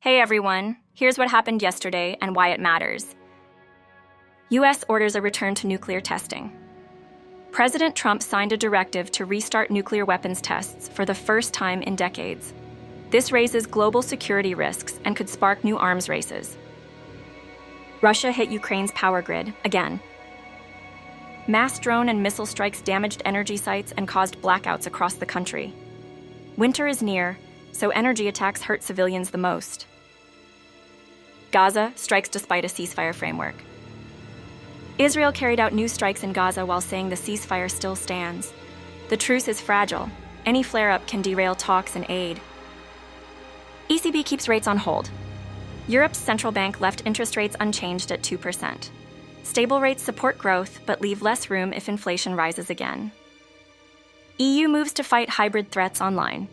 Hey everyone, here's what happened yesterday and why it matters. US orders a return to nuclear testing. President Trump signed a directive to restart nuclear weapons tests for the first time in decades. This raises global security risks and could spark new arms races. Russia hit Ukraine's power grid again. Mass drone and missile strikes damaged energy sites and caused blackouts across the country. Winter is near, so energy attacks hurt civilians the most. Gaza strikes despite a ceasefire framework. Israel carried out new strikes in Gaza while saying the ceasefire still stands. The truce is fragile. Any flare-up can derail talks and aid. ECB keeps rates on hold. Europe's central bank left interest rates unchanged at 2%. Stable rates support growth, but leave less room if inflation rises again. EU moves to fight hybrid threats online.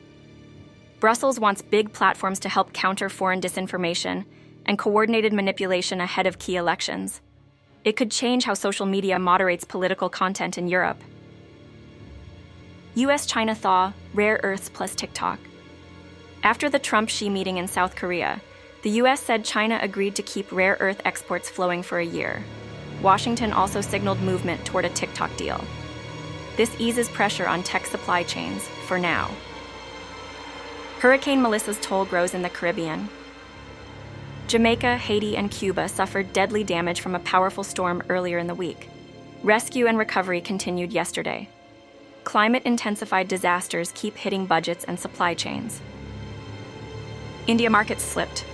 Brussels wants big platforms to help counter foreign disinformation and coordinated manipulation ahead of key elections. It could change how social media moderates political content in Europe. US-China thaw, rare earths plus TikTok. After the Trump-Xi meeting in South Korea, the US said China agreed to keep rare earth exports flowing for a year. Washington also signaled movement toward a TikTok deal. This eases pressure on tech supply chains, for now. Hurricane Melissa's toll grows in the Caribbean. Jamaica, Haiti, and Cuba suffered deadly damage from a powerful storm earlier in the week. Rescue and recovery continued yesterday. Climate-intensified disasters keep hitting budgets and supply chains. India markets slipped.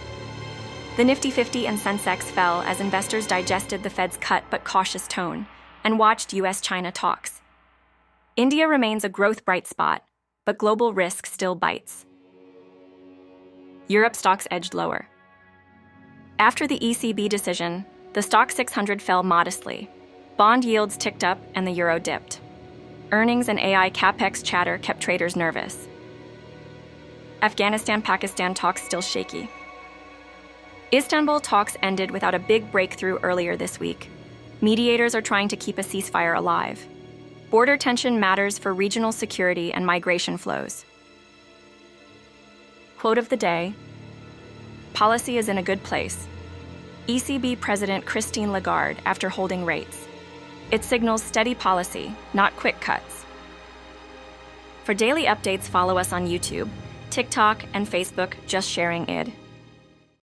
The Nifty 50 and Sensex fell as investors digested the Fed's cut but cautious tone and watched US-China talks. India remains a growth bright spot, but global risk still bites. Europe stocks edged lower. After the ECB decision, the stock 600 fell modestly. Bond yields ticked up and the euro dipped. Earnings and AI capex chatter kept traders nervous. Afghanistan-Pakistan talks still shaky. Istanbul talks ended without a big breakthrough earlier this week. Mediators are trying to keep a ceasefire alive. Border tension matters for regional security and migration flows. Quote of the day: policy is in a good place. ECB President Christine Lagarde after holding rates. It signals steady policy, not quick cuts. For daily updates, follow us on YouTube, TikTok, and Facebook, Just Sharing Id.